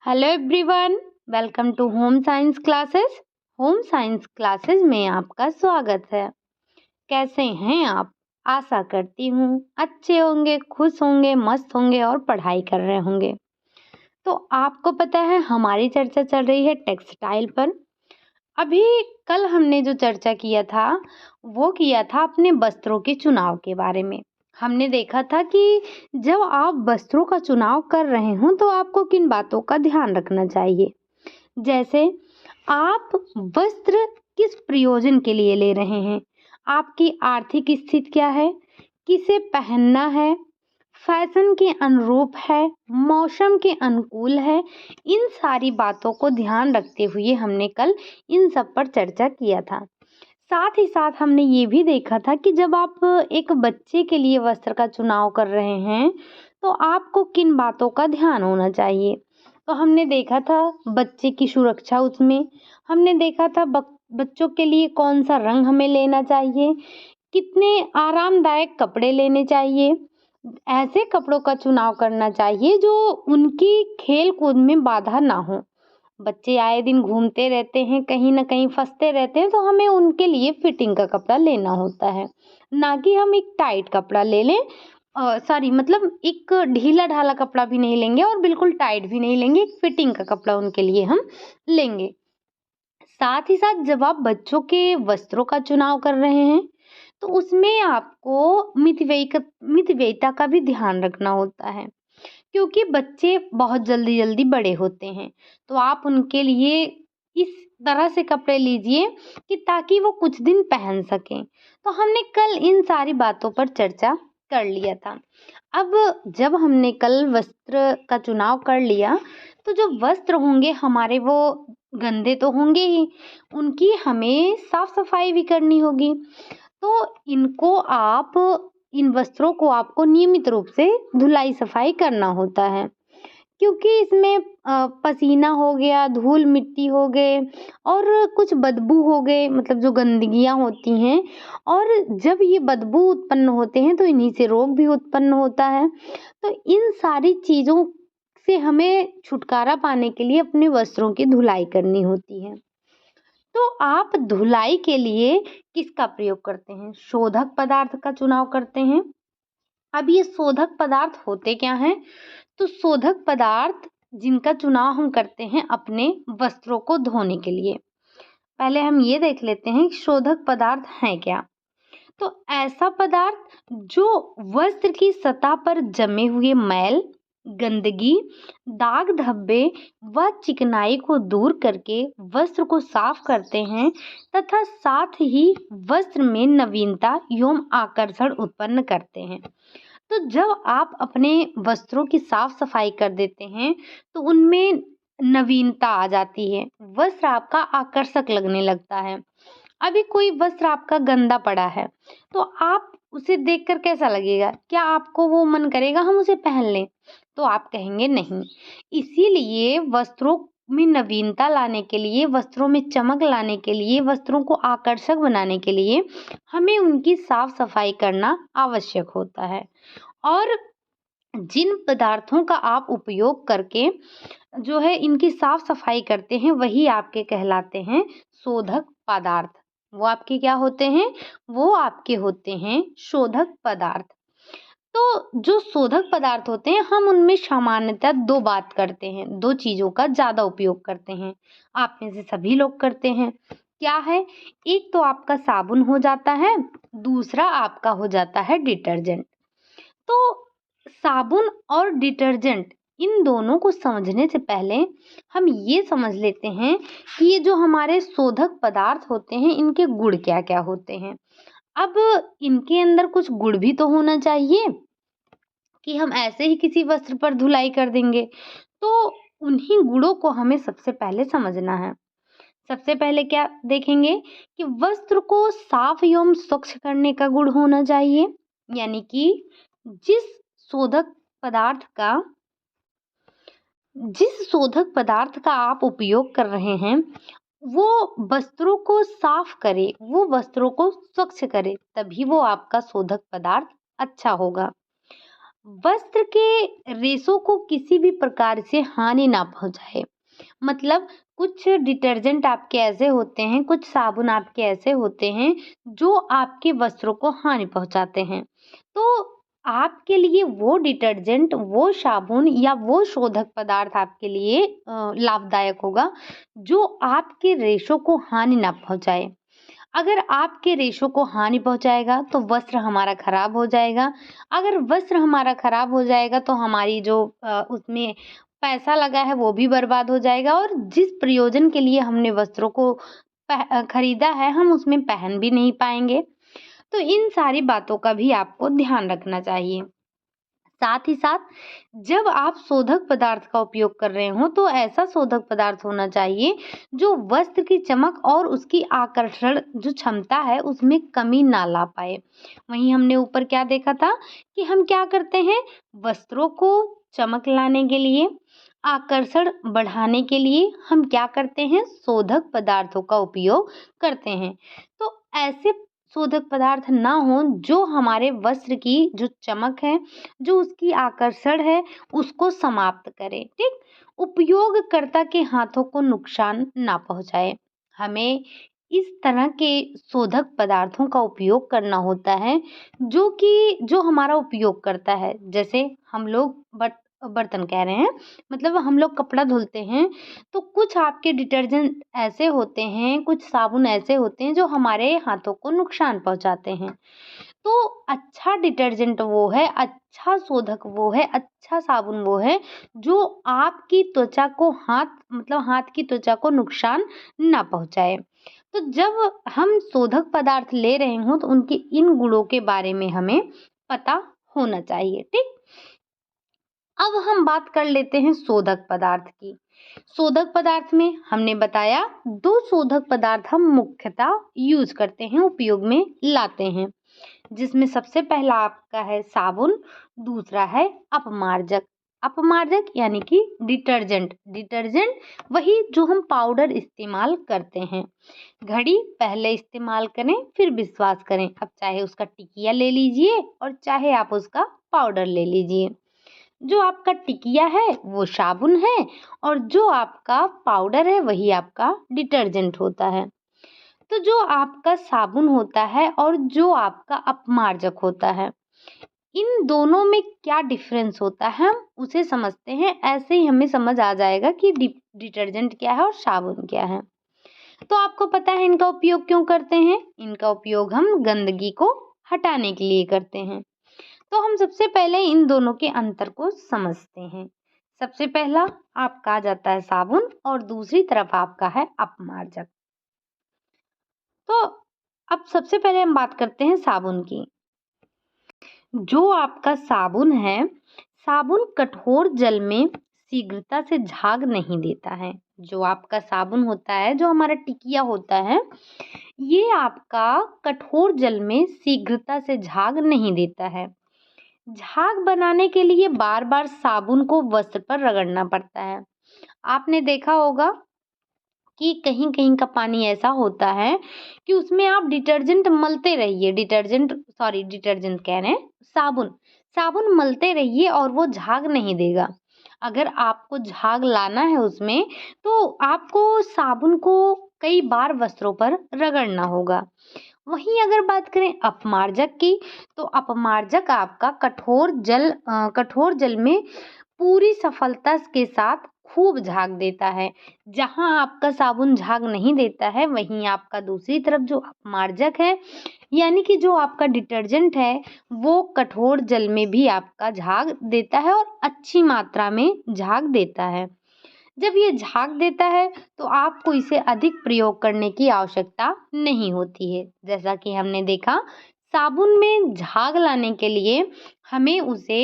Hello everyone, welcome to home science classes. Home science classes में आपका स्वागत है। कैसे हैं आप? आशा करती हूँ अच्छे होंगे, खुश होंगे, मस्त होंगे और पढ़ाई कर रहे होंगे। तो आपको पता है हमारी चर्चा चल रही है टेक्सटाइल पर। अभी कल हमने जो चर्चा किया था वो किया था अपने वस्त्रों के चुनाव के बारे में। हमने देखा था कि जब आप वस्त्रों का चुनाव कर रहे हो तो आपको किन बातों का ध्यान रखना चाहिए। जैसे आप वस्त्र किस प्रयोजन के लिए ले रहे हैं, आपकी आर्थिक स्थिति क्या है, किसे पहनना है, फैशन के अनुरूप है, मौसम के अनुकूल है। इन सारी बातों को ध्यान रखते हुए हमने कल इन सब पर चर्चा किया था। साथ ही साथ हमने ये भी देखा था कि जब आप एक बच्चे के लिए वस्त्र का चुनाव कर रहे हैं तो आपको किन बातों का ध्यान होना चाहिए। तो हमने देखा था बच्चे की सुरक्षा, उसमें हमने देखा था बच्चों के लिए कौन सा रंग हमें लेना चाहिए, कितने आरामदायक कपड़े लेने चाहिए। ऐसे कपड़ों का चुनाव करना चाहिए जो उनकी खेल कूद में बाधा ना हो। बच्चे आए दिन घूमते रहते हैं, कहीं ना कहीं फंसते रहते हैं, तो हमें उनके लिए फिटिंग का कपड़ा लेना होता है, ना कि हम एक टाइट कपड़ा ले लें। सॉरी, मतलब एक ढीला ढाला कपड़ा भी नहीं लेंगे और बिल्कुल टाइट भी नहीं लेंगे, एक फिटिंग का कपड़ा उनके लिए हम लेंगे। साथ ही साथ जब आप बच्चों के वस्त्रों का चुनाव कर रहे हैं तो उसमें आपको मितव्ययिता का भी ध्यान रखना होता है, क्योंकि बच्चे बहुत जल्दी जल्दी बड़े होते हैं। तो आप उनके लिए इस तरह से कपड़े लीजिए कि ताकि वो कुछ दिन पहन सकें। तो हमने कल इन सारी बातों पर चर्चा कर लिया था। अब जब हमने कल वस्त्र का चुनाव कर लिया तो जो वस्त्र होंगे हमारे वो गंदे तो होंगे ही, उनकी हमें साफ सफाई भी करनी होगी। तो इन वस्त्रों को आपको नियमित रूप से धुलाई सफाई करना होता है, क्योंकि इसमें पसीना हो गया, धूल मिट्टी हो गए और कुछ बदबू हो गए, मतलब जो गंदगियां होती हैं। और जब ये बदबू उत्पन्न होते हैं तो इन्हीं से रोग भी उत्पन्न होता है। तो इन सारी चीजों से हमें छुटकारा पाने के लिए अपने वस्त्रों की धुलाई करनी होती है। तो आप धुलाई के लिए किसका प्रयोग करते हैं? शोधक पदार्थ का चुनाव करते हैं। अब ये शोधक पदार्थ होते क्या हैं? तो शोधक पदार्थ जिनका चुनाव हम करते हैं अपने वस्त्रों को धोने के लिए। पहले हम ये देख लेते हैं कि शोधक पदार्थ हैं क्या। तो ऐसा पदार्थ जो वस्त्र की सतह पर जमे हुए मैल, गंदगी, दाग धब्बे व चिकनाई को दूर करके वस्त्र को साफ करते हैं तथा साथ ही वस्त्र में नवीनता एवं आकर्षण उत्पन्न करते हैं। तो जब आप अपने वस्त्रों की साफ सफाई कर देते हैं तो उनमें नवीनता आ जाती है, वस्त्र आपका आकर्षक लगने लगता है। अभी कोई वस्त्र आपका गंदा पड़ा है तो आप उसे देखकर कैसा लगेगा? क्या आपको वो मन करेगा हम उसे पहन लें? तो आप कहेंगे नहीं। इसीलिए वस्त्रों में नवीनता लाने के लिए, वस्त्रों में चमक लाने के लिए, वस्त्रों को आकर्षक बनाने के लिए हमें उनकी साफ सफाई करना आवश्यक होता है। और जिन पदार्थों का आप उपयोग करके जो है इनकी साफ सफाई करते हैं वही आपके कहलाते हैं शोधक पदार्थ। वो आपके क्या होते हैं? वो आपके होते हैं शोधक पदार्थ। तो जो शोधक पदार्थ होते हैं हम उनमें सामान्यतः दो बात करते हैं, दो चीजों का ज्यादा उपयोग करते हैं। आप में से सभी लोग करते हैं। क्या है? एक तो आपका साबुन हो जाता है, दूसरा आपका हो जाता है डिटर्जेंट। तो साबुन और डिटर्जेंट, इन दोनों को समझने से पहले हम ये समझ लेते हैं कि ये जो हमारे शोधक पदार्थ होते हैं इनके गुण क्या क्या होते हैं। अब इनके अंदर कुछ गुण भी तो होना चाहिए कि हम ऐसे ही किसी वस्त्र पर धुलाई कर देंगे। तो उन्हीं गुणों को हमें सबसे पहले समझना है। सबसे पहले क्या देखेंगे कि वस्त्र को साफ एवं स्वच्छ करने का गुण होना चाहिए, यानी कि जिस शोधक पदार्थ का जिस शोधक पदार्थ का आप उपयोग कर रहे हैं वो वस्त्रों को साफ करे, वो वस्त्रों को स्वच्छ करे, तभी वो आपका शोधक पदार्थ अच्छा होगा। वस्त्र के रेशों को किसी भी प्रकार से हानि ना पहुंचाए। मतलब कुछ डिटर्जेंट आपके ऐसे होते हैं, कुछ साबुन आपके ऐसे होते हैं जो आपके वस्त्रों को हानि पहुंचाते हैं। तो आपके लिए वो डिटर्जेंट, वो साबुन या वो शोधक पदार्थ आपके लिए लाभदायक होगा जो आपके रेशों को हानि ना पहुंचाए। अगर आपके रेशों को हानि पहुंचाएगा तो वस्त्र हमारा खराब हो जाएगा। अगर वस्त्र हमारा खराब हो जाएगा तो हमारी जो उसमें पैसा लगा है वो भी बर्बाद हो जाएगा, और जिस प्रयोजन के लिए हमने वस्त्रों को खरीदा है हम उसमें पहन भी नहीं पाएंगे। तो इन सारी बातों का भी आपको ध्यान रखना चाहिए। साथ ही साथ जब आप शोधक पदार्थ का उपयोग कर रहे हो तो ऐसा शोधक पदार्थ होना चाहिए जो वस्त्र की चमक और उसकी आकर्षण जो क्षमता है उसमें कमी ना ला पाए। वहीं हमने ऊपर क्या देखा था कि हम क्या करते हैं, वस्त्रों को चमक लाने के लिए, आकर्षण बढ़ाने के लिए हम क्या करते हैं, शोधक पदार्थों का उपयोग करते हैं। तो ऐसे शोधक पदार्थ ना हो जो हमारे वस्त्र की जो चमक है, जो उसकी आकर्षण है उसको समाप्त करे। ठीक, उपयोगकर्ता के हाथों को नुकसान ना पहुंचाए। हमें इस तरह के शोधक पदार्थों का उपयोग करना होता है जो हमारा उपयोग करता है। जैसे हम लोग बर्तन कह रहे हैं, मतलब हम लोग कपड़ा धुलते हैं तो कुछ आपके डिटर्जेंट ऐसे होते हैं, कुछ साबुन ऐसे होते हैं जो हमारे हाथों को नुकसान पहुंचाते हैं। तो अच्छा डिटर्जेंट वो है, अच्छा शोधक वो है, अच्छा साबुन वो है जो आपकी त्वचा को हाथ की त्वचा को नुकसान ना पहुंचाए। तो जब हम शोधक पदार्थ ले रहे हों तो उनके इन गुणों के बारे में हमें पता होना चाहिए। ठीक, अब हम बात कर लेते हैं शोधक पदार्थ की। शोधक पदार्थ में हमने बताया दो शोधक पदार्थ हम मुख्यतः यूज करते हैं, उपयोग में लाते हैं, जिसमें सबसे पहला आपका है साबुन, दूसरा है अपमार्जक। अपमार्जक यानी कि डिटर्जेंट। डिटर्जेंट वही जो हम पाउडर इस्तेमाल करते हैं। घड़ी पहले इस्तेमाल करें फिर विश्वास करें। अब चाहे उसका टिकिया ले लीजिए और चाहे आप उसका पाउडर ले लीजिए। जो आपका टिकिया है वो साबुन है और जो आपका पाउडर है वही आपका डिटर्जेंट होता है। तो जो आपका साबुन होता है और जो आपका अपमार्जक होता है, इन दोनों में क्या डिफरेंस होता है हम उसे समझते हैं। ऐसे ही हमें समझ आ जाएगा कि डिटर्जेंट क्या है और साबुन क्या है। तो आपको पता है इनका उपयोग क्यों करते हैं? इनका उपयोग हम गंदगी को हटाने के लिए करते हैं। तो हम सबसे पहले इन दोनों के अंतर को समझते हैं। सबसे पहला आपका आ जाता है साबुन और दूसरी तरफ आपका है अपमार्जक। तो अब सबसे पहले हम बात करते हैं साबुन की। जो आपका साबुन है, साबुन कठोर जल में शीघ्रता से झाग नहीं देता है। जो आपका साबुन होता है, जो हमारा टिकिया होता है, ये आपका कठोर जल में शीघ्रता से झाग नहीं देता है। झाग बनाने के लिए बार बार साबुन को वस्त्र पर रगड़ना पड़ता है। आपने देखा होगा कि कहीं कहीं का पानी ऐसा होता है कि उसमें आप डिटर्जेंट मलते रहिए, डिटर्जेंट कह रहे हैं, साबुन साबुन मलते रहिए और वो झाग नहीं देगा। अगर आपको झाग लाना है उसमें तो आपको साबुन को कई बार वस्त्रों पर रगड़ना होगा। वहीं अगर बात करें अपमार्जक की, तो अपमार्जक आपका कठोर जल में पूरी सफलता के साथ खूब झाग देता है। जहां आपका साबुन झाग नहीं देता है वहीं आपका दूसरी तरफ जो अपमार्जक है, यानी कि जो आपका डिटर्जेंट है, वो कठोर जल में भी आपका झाग देता है और अच्छी मात्रा में झाग देता है। जब ये झाग देता है तो आपको इसे अधिक प्रयोग करने की आवश्यकता नहीं होती है। जैसा कि हमने देखा, साबुन में झाग लाने के लिए हमें उसे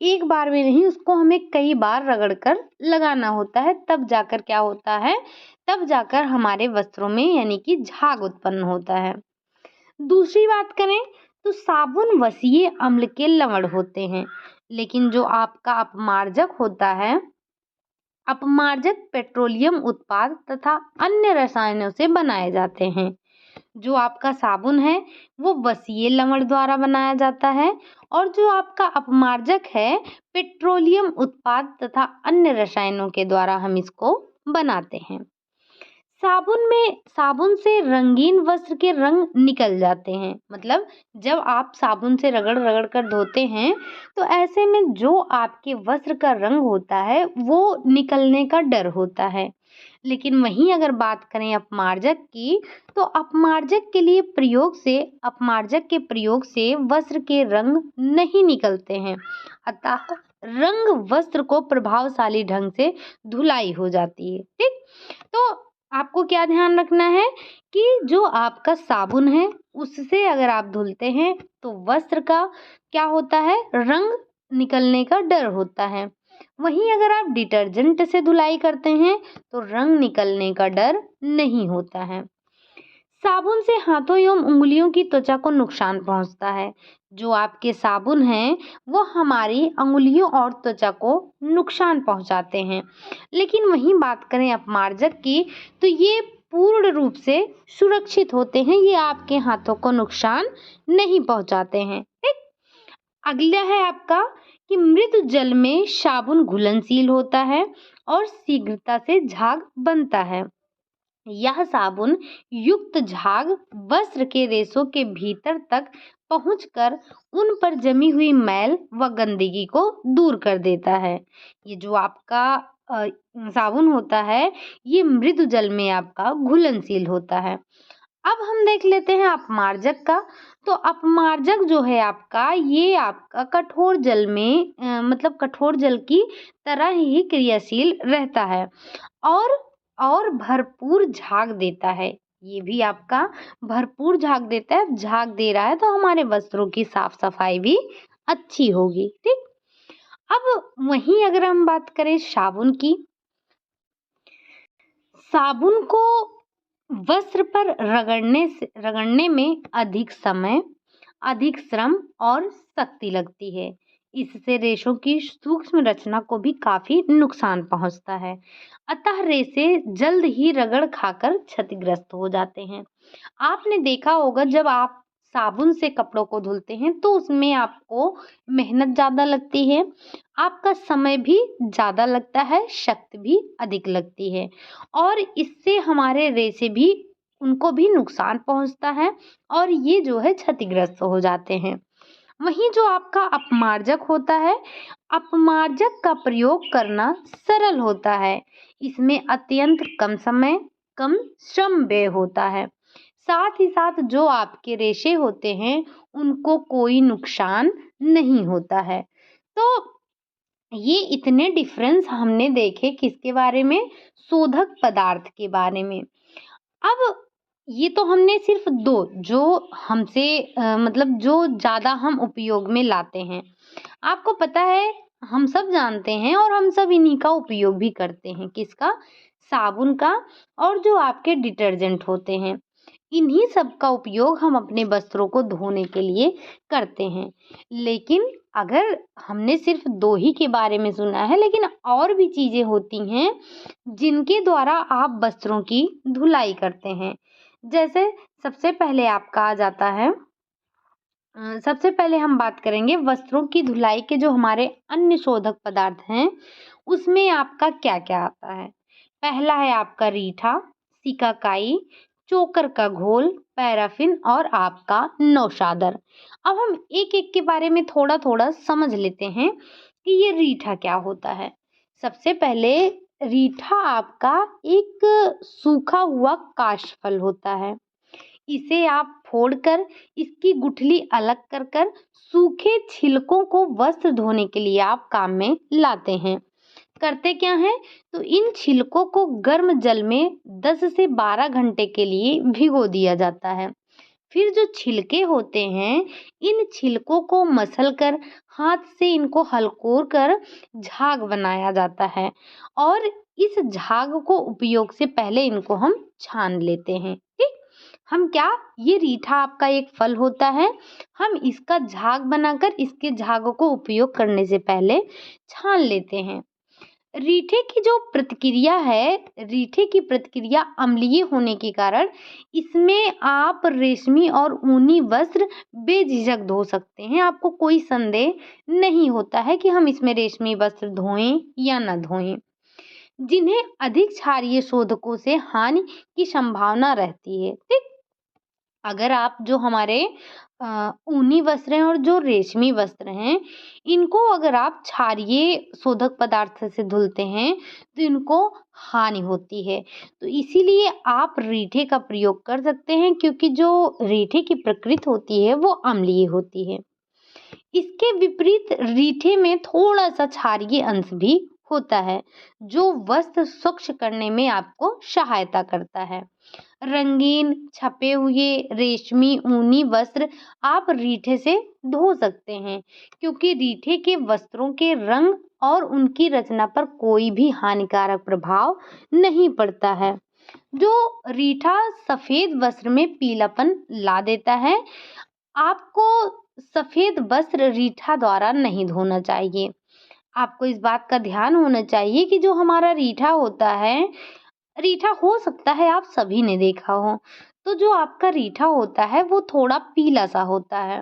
एक बार में नहीं, उसको हमें कई बार रगड़ कर लगाना होता है। तब जाकर क्या होता है, तब जाकर हमारे वस्त्रों में यानी कि झाग उत्पन्न होता है। दूसरी बात करें तो साबुन वसीय अम्ल के लवण होते हैं, लेकिन जो आपका अपमार्जक होता है, अपमार्जक पेट्रोलियम उत्पाद तथा अन्य रसायनों से बनाए जाते हैं। जो आपका साबुन है वो बसीय लवण द्वारा बनाया जाता है और जो आपका अपमार्जक है पेट्रोलियम उत्पाद तथा अन्य रसायनों के द्वारा हम इसको बनाते हैं। साबुन से रंगीन वस्त्र के रंग निकल जाते हैं। मतलब जब आप साबुन से रगड़ रगड़ कर धोते हैं तो ऐसे में जो आपके वस्त्र का रंग होता है वो निकलने का डर होता है। लेकिन वहीं अगर बात करें अपमार्जक की, तो अपमार्जक के प्रयोग से वस्त्र के रंग नहीं निकलते हैं। अतः रंग वस्त्र को प्रभावशाली ढंग से धुलाई हो जाती है। ठीक, तो आपको क्या ध्यान रखना है कि जो आपका साबुन है उससे अगर आप धुलते हैं तो वस्त्र का क्या होता है, रंग निकलने का डर होता है। वहीं अगर आप डिटर्जेंट से धुलाई करते हैं तो रंग निकलने का डर नहीं होता है। साबुन से हाथों एवं उंगलियों की त्वचा को नुकसान पहुंचता है। जो आपके साबुन हैं वो हमारी अंगुलियों और त्वचा को नुकसान पहुंचाते हैं। लेकिन वहीं बात करें अपमार्जक की, तो ये पूर्ण रूप से सुरक्षित होते हैं, ये आपके हाथों को नुकसान नहीं पहुंचाते हैं। ठीक, अगला है आपका कि मृदु जल में साबुन घुलनशील होता है और शीघ्रता से झाग बनता है। यह साबुन युक्त झाग वस्त्र के रेशों के भीतर तक पहुंचकर उन पर जमी हुई मैल व गंदगी को दूर कर देता है। ये जो आपका साबुन होता है ये मृदु जल में आपका घुलनशील होता है। अब हम देख लेते हैं अपमार्जक का। तो अपमार्जक जो है आपका, ये आपका कठोर जल में मतलब कठोर जल की तरह ही क्रियाशील रहता है और भरपूर झाग देता है। ये भी आपका भरपूर झाग देता है। झाग दे रहा है तो हमारे वस्त्रों की साफ सफाई भी अच्छी होगी। ठीक, अब वहीं अगर हम बात करें साबुन की, साबुन को वस्त्र पर रगड़ने में अधिक समय, अधिक श्रम और शक्ति लगती है। इससे रेशों की सूक्ष्म रचना को भी काफी नुकसान पहुंचता है। अतः रेशे जल्द ही रगड़ खाकर क्षतिग्रस्त हो जाते हैं। आपने देखा होगा जब आप साबुन से कपड़ों को धुलते हैं तो उसमें आपको मेहनत ज़्यादा लगती है, आपका समय भी ज़्यादा लगता है, शक्ति भी अधिक लगती है और इससे हमारे रेशे भी, उनको भी नुकसान पहुंचता है और ये जो है क्षतिग्रस्त हो जाते हैं। वहीं जो आपका अपमार्जक होता है, अपमार्जक का प्रयोग करना सरल होता है। इसमें अत्यंत कम समय, कम श्रम व्यय होता है। साथ ही साथ जो आपके रेशे होते हैं उनको कोई नुकसान नहीं होता है। तो ये इतने डिफरेंस हमने देखे किसके बारे में, शोधक पदार्थ के बारे में। अब ये तो हमने सिर्फ दो जो हमसे मतलब जो ज़्यादा हम उपयोग में लाते हैं। आपको पता है, हम सब जानते हैं और हम सब इन्हीं का उपयोग भी करते हैं। किसका, साबुन का और जो आपके डिटर्जेंट होते हैं, इन्हीं सब का उपयोग हम अपने वस्त्रों को धोने के लिए करते हैं। लेकिन अगर हमने सिर्फ दो ही के बारे में सुना है, लेकिन और भी चीज़ें होती हैं जिनके द्वारा आप वस्त्रों की धुलाई करते हैं। जैसे सबसे पहले आपका आ जाता है, सबसे पहले हम बात करेंगे वस्त्रों की धुलाई के जो हमारे अन्य शोधक पदार्थ हैं उसमें आपका क्या क्या आता है। पहला है आपका रीठा, सिकाकाई, चोकर का घोल, पैराफिन और आपका नौशादर। अब हम एक एक के बारे में थोड़ा थोड़ा समझ लेते हैं कि ये रीठा क्या होता है। सबसे पहले रीठा आपका एक सूखा हुआ काष्ठफल होता है। इसे आप फोड़कर इसकी गुठली अलग कर कर सूखे छिलकों को वस्त्र धोने के लिए आप काम में लाते हैं। करते क्या हैं, तो इन छिलकों को गर्म जल में 10 से 12 घंटे के लिए भिगो दिया जाता है। फिर जो छिलके होते हैं, इन छिलकों को मसल कर हाथ से इनको हलकोर कर झाग बनाया जाता है और इस झाग को उपयोग से पहले इनको हम छान लेते हैं। ठीक, हम क्या, ये रीठा आपका एक फल होता है, हम इसका झाग बनाकर इसके झाग को उपयोग करने से पहले छान लेते हैं। रीठे की जो प्रतिक्रिया है, रीठे की प्रतिक्रिया अम्लीय होने के कारण इसमें आप रेशमी और ऊनी वस्त्र बेझिझक धो सकते हैं। आपको कोई संदेह नहीं होता है कि हम इसमें रेशमी वस्त्र धोएं या ना धोएं। जिन्हें अधिक क्षारीय शोधकों से हानि की संभावना रहती है। ठीक, अगर आप जो हमारे ऊनी वस्त्र हैं और जो रेशमी वस्त्र हैं, इनको अगर आप क्षारीय शोधक पदार्थ से धुलते हैं तो इनको हानि होती है। तो इसीलिए आप रीठे का प्रयोग कर सकते हैं, क्योंकि जो रीठे की प्रकृति होती है वो अम्लीय होती है। इसके विपरीत रीठे में थोड़ा सा क्षारीय अंश भी होता है, जो वस्त्र स्वच्छ करने में आपको सहायता करता है। रंगीन छपे हुए रेशमी ऊनी वस्त्र आप रीठे से धो सकते हैं, क्योंकि रीठे के वस्त्रों के रंग और उनकी रचना पर कोई भी हानिकारक प्रभाव नहीं पड़ता है। जो रीठा सफेद वस्त्र में पीलापन ला देता है, आपको सफेद वस्त्र रीठा द्वारा नहीं धोना चाहिए। आपको इस बात का ध्यान होना चाहिए कि जो हमारा रीठा होता है, रीठा हो सकता है आप सभी ने देखा हो, तो जो आपका रीठा होता है वो थोड़ा पीला सा होता है।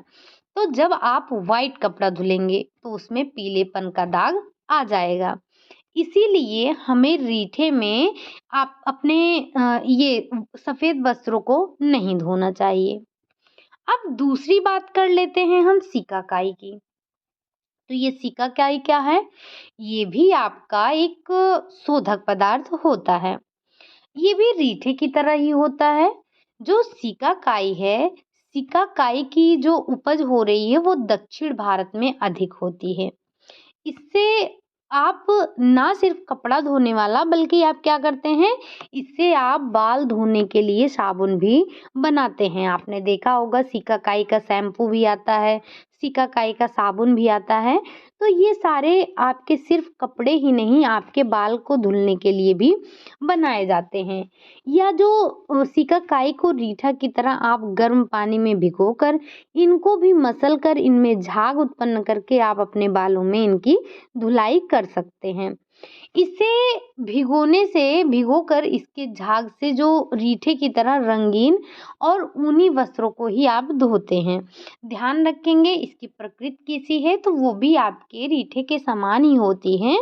तो जब आप वाइट कपड़ा धुलेंगे तो उसमें पीलेपन का दाग आ जाएगा। इसीलिए हमें रीठे में आप अपने ये सफेद वस्त्रों को नहीं धोना चाहिए। अब दूसरी बात कर लेते हैं हम सिकाकाई की। तो ये सिकाकाई क्या है? ये भी आपका एक शोधक पदार्थ होता है। ये भी रीठे की तरह ही होता है। जो सिकाकाई है, सिकाकाई की जो उपज हो रही है वो दक्षिण भारत में अधिक होती है। इससे आप ना सिर्फ कपड़ा धोने वाला, बल्कि आप क्या करते हैं, इससे आप बाल धोने के लिए साबुन भी बनाते हैं। आपने देखा होगा सिकाकाई का शैम्पू भी आता है, सिकाकाई का साबुन भी आता है। तो ये सारे आपके सिर्फ कपड़े ही नहीं, आपके बाल को धुलने के लिए भी बनाए जाते हैं। या जो सिकाकाई को रीठा की तरह आप गर्म पानी में भिगोकर इनको भी मसल कर इनमें झाग उत्पन्न करके आप अपने बालों में इनकी धुलाई कर सकते हैं। इसे भिगोकर इसके झाग से जो रीठे की तरह रंगीन और ऊनी वस्त्रों को ही आप धोते हैं। ध्यान रखेंगे इसकी प्रकृति कैसी है, तो वो भी आपके रीठे के समान ही होती है।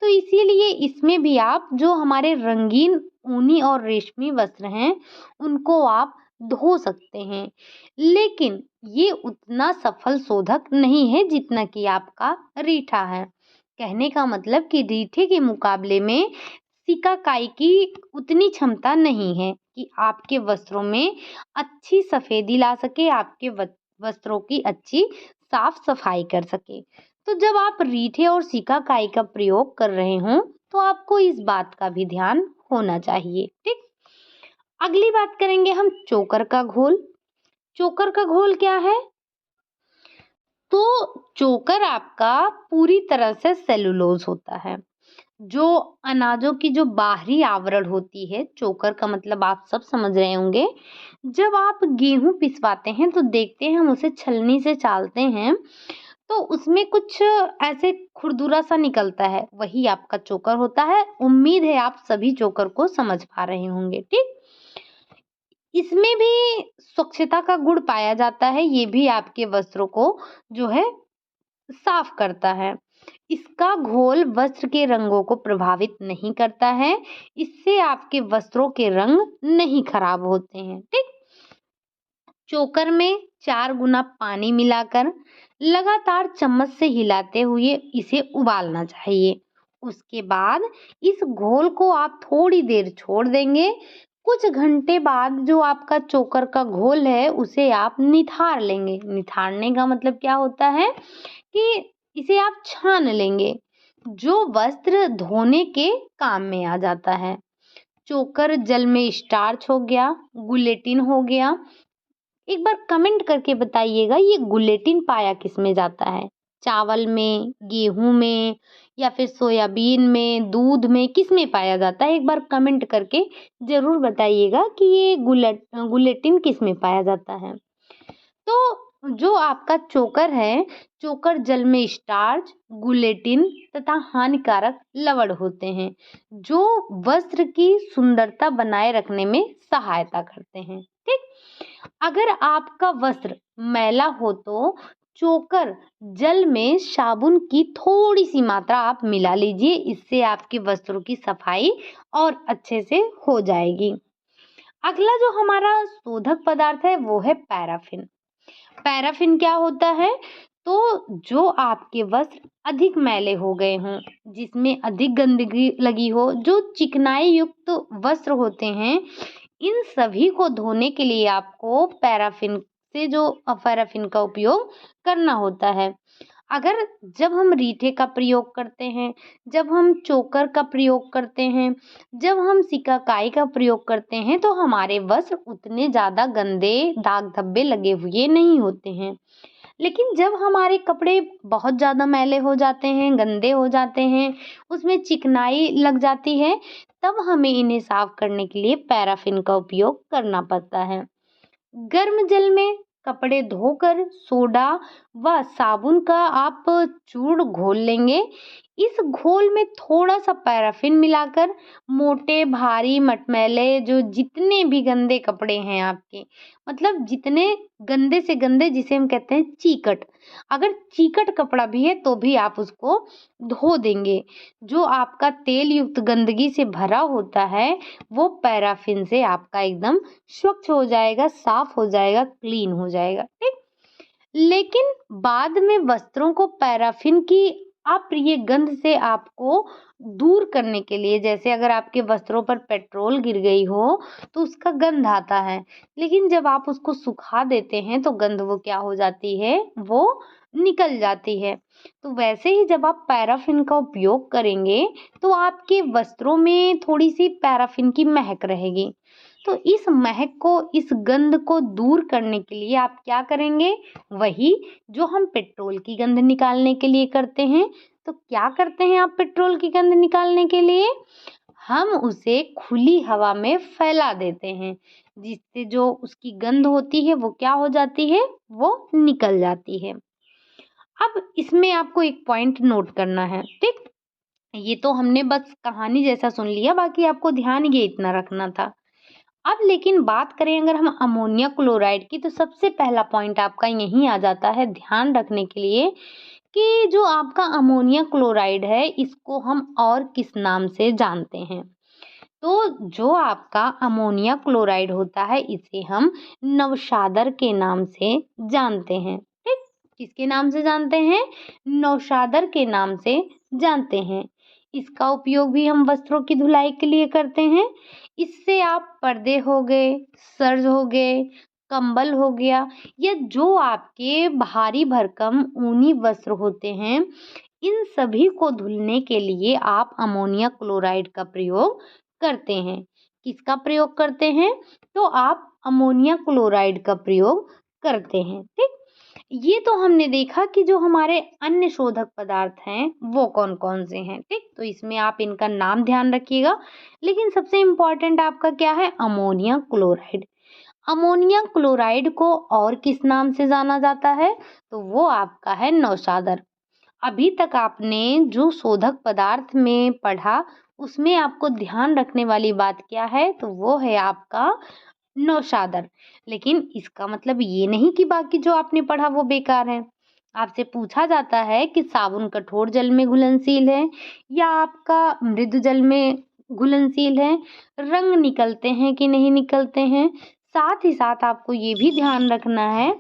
तो इसीलिए इसमें भी आप जो हमारे रंगीन ऊनी और रेशमी वस्त्र हैं उनको आप धो सकते हैं। लेकिन ये उतना सफल शोधक नहीं है जितना कि आपका रीठा है। कहने का मतलब कि रीठे के मुकाबले में सिकाकाई की उतनी क्षमता नहीं है कि आपके वस्त्रों में अच्छी सफेदी ला सके, आपके वस्त्रों की अच्छी साफ सफाई कर सके। तो जब आप रीठे और सिकाकाई का प्रयोग कर रहे हों तो आपको इस बात का भी ध्यान होना चाहिए। ठीक, अगली बात करेंगे हम चोकर का घोल। चोकर का घोल क्या है? तो चोकर आपका पूरी तरह से सेलुलोज होता है। जो अनाजों की जो बाहरी आवरण होती है, चोकर का मतलब आप सब समझ रहे होंगे। जब आप गेहूं पिसवाते हैं तो देखते हैं हम उसे छलनी से चालते हैं तो उसमें कुछ ऐसे खुरदुरा सा निकलता है, वही आपका चोकर होता है। उम्मीद है आप सभी चोकर को समझ पा रहे होंगे। ठीक, इसमें भी स्वच्छता का गुण पाया जाता है। ये भी आपके वस्त्रों को जो है साफ करता है। इसका घोल वस्त्र के रंगों को प्रभावित नहीं करता है। इससे आपके वस्त्रों के रंग नहीं खराब होते हैं। ठीक, चोकर में 4 गुना पानी मिलाकर लगातार चम्मच से हिलाते हुए इसे उबालना चाहिए। उसके बाद इस घोल को आप थोड़ी देर छोड़ देंगे। कुछ घंटे बाद जो आपका चोकर का घोल है उसे आप निथार लेंगे। निथारने का मतलब क्या होता है कि इसे आप छान लेंगे, जो वस्त्र धोने के काम में आ जाता है। चोकर जल में स्टार्च हो गया, गुलेटिन हो गया। एक बार कमेंट करके बताइएगा ये गुलेटिन पाया किस में जाता है? चावल में, गेहूं में, या फिर सोयाबीन में, दूध में, किस में पाया जाता है? एक बार कमेंट करके जरूर बताइएगा कि ये गुलेटिन किस में पाया जाता है। तो जो आपका चोकर है, चोकर जल में स्टार्च, गुलेटिन तथा हानिकारक लवण होते हैं, जो वस्त्र की सुंदरता बनाए रखने में सहायता करते हैं। ठीक, अगर आपका वस्त्र मैला हो तो चोकर जल में साबुन की थोड़ी सी मात्रा आप मिला लीजिए, इससे आपके वस्त्रों की सफाई और अच्छे से हो जाएगी। अगला जो हमारा शोधक पदार्थ है वो है पैराफिन। पैराफिन क्या होता है? तो जो आपके वस्त्र अधिक मैले हो गए हों, जिसमें अधिक गंदगी लगी हो, जो चिकनाई युक्त वस्त्र होते हैं, इन सभी को धोने के लिए आपको पैराफिन का उपयोग करना होता है। अगर जब हम रीठे का प्रयोग करते हैं, जब हम चोकर का प्रयोग करते हैं, जब हम सिकाकाई का प्रयोग करते हैं, तो हमारे वस्त्र उतने ज़्यादा गंदे दाग धब्बे लगे हुए नहीं होते हैं। लेकिन जब हमारे कपड़े बहुत ज़्यादा मैले हो जाते हैं, गंदे हो जाते हैं, उसमें चिकनाई लग जाती है, तब हमें इन्हें साफ करने के लिए पैराफिन का उपयोग करना पड़ता है। गर्म जल में कपड़े धोकर सोडा व साबुन का आप चूर्ण घोल लेंगे। इस घोल में थोड़ा सा पैराफिन मिलाकर मोटे भारी मटमैले जो जितने भी गंदे कपड़े हैं आपके, मतलब जितने गंदे से गंदे, जिसे हम कहते हैं चीकट, अगर चीकट कपड़ा भी है तो भी आप उसको धो देंगे। जो आपका तेल युक्त गंदगी से भरा होता है वो पैराफिन से आपका एकदम स्वच्छ हो जाएगा, साफ हो जाएगा, क्लीन हो जाएगा। ठीक, लेकिन बाद में वस्त्रों को पैराफिन की अप्रिय गंध से आपको दूर करने के लिए, जैसे अगर आपके वस्त्रों पर पेट्रोल गिर गई हो तो उसका गंध आता है, लेकिन जब आप उसको सुखा देते हैं तो गंध वो क्या हो जाती है, वो निकल जाती है। तो वैसे ही जब आप पैराफिन का उपयोग करेंगे तो आपके वस्त्रों में थोड़ी सी पैराफिन की महक रहेगी। तो इस महक को, इस गंध को दूर करने के लिए आप क्या करेंगे, वही जो हम पेट्रोल की गंध निकालने के लिए करते हैं। तो क्या करते हैं आप पेट्रोल की गंध निकालने के लिए? हम उसे खुली हवा में फैला देते हैं, जिससे जो उसकी गंध होती है वो क्या हो जाती है, वो निकल जाती है। अब इसमें आपको एक पॉइंट नोट करना है। ठीक, ये तो हमने बस कहानी जैसा सुन लिया, बाकी आपको ध्यान ये इतना रखना था। अब लेकिन बात करें अगर हम अमोनिया क्लोराइड की, तो सबसे पहला पॉइंट आपका यहीं आ जाता है ध्यान रखने के लिए कि जो आपका अमोनिया क्लोराइड है इसको हम और किस नाम से जानते हैं। तो जो आपका अमोनिया क्लोराइड होता है इसे हम नौशादर के नाम से जानते हैं। ठीक, किसके नाम से जानते हैं? नौशादर के नाम से जानते हैं। इसका उपयोग भी हम वस्त्रों की धुलाई के लिए करते हैं। इससे आप पर्दे हो गए, सर्ज हो गए, कंबल हो गया, या जो आपके भारी भरकम ऊनी वस्त्र होते हैं, इन सभी को धुलने के लिए आप अमोनिया क्लोराइड का प्रयोग करते हैं। किसका प्रयोग करते हैं? तो आप अमोनिया क्लोराइड का प्रयोग करते हैं। ठीक, ये तो हमने देखा कि जो हमारे अन्य शोधक पदार्थ हैं वो कौन कौन से हैं। ठीक, तो इसमें आप इनका नाम ध्यान रखिएगा, लेकिन सबसे इम्पोर्टेंट आपका क्या है? Ammonia chloride. अमोनिया क्लोराइड को और किस नाम से जाना जाता है? तो वो आपका है नौशादर। अभी तक आपने जो शोधक पदार्थ में पढ़ा उसमें आपको ध्यान रखने वाली बात क्या है? तो वो है आपका नौशादर। लेकिन इसका मतलब ये नहीं कि बाकी जो आपने पढ़ा वो बेकार है। आपसे पूछा जाता है कि साबुन कठोर जल में घुलनशील है या आपका मृदु जल में घुलनशील है, रंग निकलते हैं कि नहीं निकलते हैं। साथ ही साथ आपको ये भी ध्यान रखना है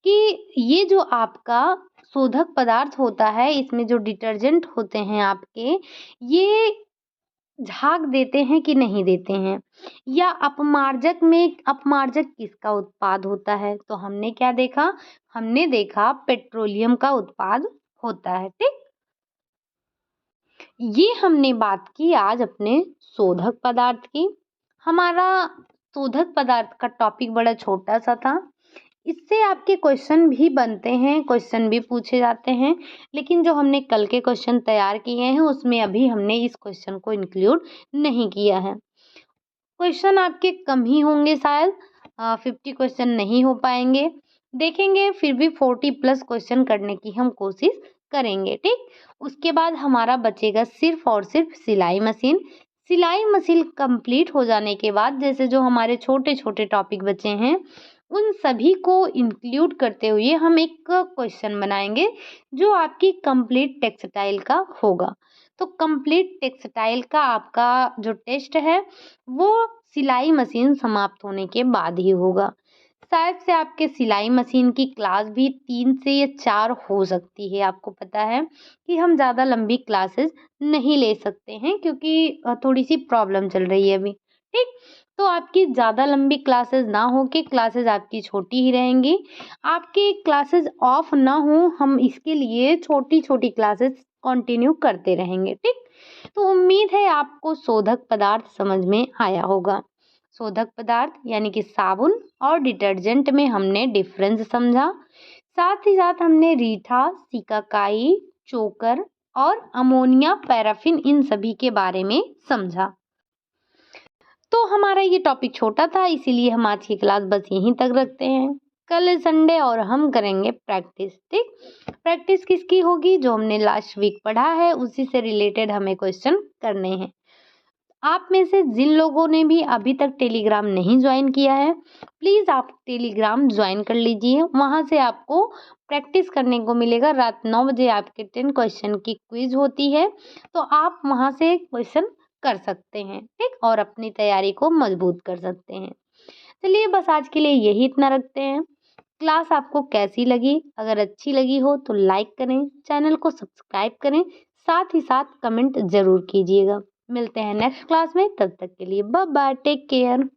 कि ये जो आपका शोधक पदार्थ होता है, इसमें जो डिटर्जेंट होते हैं आपके, ये झाग देते हैं कि नहीं देते हैं, या अपमार्जक किसका उत्पाद होता है? तो हमने क्या देखा? हमने देखा पेट्रोलियम का उत्पाद होता है। ठीक, ये हमने बात की आज अपने शोधक पदार्थ की। हमारा शोधक पदार्थ का टॉपिक बड़ा छोटा सा था, इससे आपके क्वेश्चन भी बनते हैं, क्वेश्चन भी पूछे जाते हैं, लेकिन जो हमने कल के क्वेश्चन तैयार किए हैं उसमें अभी हमने इस क्वेश्चन को इंक्लूड नहीं किया है। क्वेश्चन आपके कम ही होंगे शायद, 50 क्वेश्चन नहीं हो पाएंगे। देखेंगे, फिर भी 40 प्लस क्वेश्चन करने की हम कोशिश करेंगे, ठीक। उसके बाद हमारा बचेगा सिर्फ और सिर्फ सिलाई मशीन। सिलाई मशीन कंप्लीट हो जाने के बाद जैसे जो हमारे छोटे छोटे टॉपिक बचे हैं उन सभी को इंक्लूड करते हुए हम एक क्वेश्चन बनाएंगे जो आपकी कंप्लीट टेक्सटाइल का होगा। तो कंप्लीट टेक्सटाइल का आपका जो टेस्ट है वो सिलाई मशीन समाप्त होने के बाद ही होगा। शायद से आपके सिलाई मशीन की क्लास भी 3 से या 4 हो सकती है। आपको पता है कि हम ज़्यादा लंबी क्लासेस नहीं ले सकते हैं क्योंकि थोड़ी-सी प्रॉब्लम चल रही है अभी, ठीक? तो आपकी ज़्यादा लंबी क्लासेस ना हो के क्लासेस आपकी छोटी ही रहेंगी। आपकी क्लासेस ऑफ ना हो, हम इसके लिए छोटी-छोटी क्लासेस कंटिन्यू करते रहेंगे, ठीक? तो उम्मीद है आपको शोधक पदार्थ समझ में आया होगा। शोधक पदार्थ यानी कि साबुन और डिटर्जेंट में हमने डिफरेंस समझा। साथ ही साथ हमने रीठा, सिकाकाई, चोकर और अमोनिया, पैराफिन इन सभी के बारे में समझा। तो हमारा ये टॉपिक छोटा था इसीलिए हम आज की क्लास बस यहीं तक रखते हैं। कल है संडे और हम करेंगे प्रैक्टिस, ठीक। प्रैक्टिस किसकी होगी? जो हमने लास्ट वीक पढ़ा है उसी से रिलेटेड हमें क्वेश्चन करने हैं। आप में से जिन लोगों ने भी अभी तक टेलीग्राम नहीं ज्वाइन किया है प्लीज़ आप टेलीग्राम ज्वाइन कर लीजिए। वहाँ से आपको प्रैक्टिस करने को मिलेगा। रात 9 बजे आपके 10 क्वेश्चन की क्विज होती है, तो आप वहाँ से क्वेश्चन कर सकते हैं, ठीक, और अपनी तैयारी को मजबूत कर सकते हैं। चलिए बस आज के लिए यही इतना रखते हैं। क्लास आपको कैसी लगी? अगर अच्छी लगी हो तो लाइक करें, चैनल को सब्सक्राइब करें, साथ ही साथ कमेंट ज़रूर कीजिएगा। मिलते हैं नेक्स्ट क्लास में, तब तक के लिए बाय बाय, टेक केयर।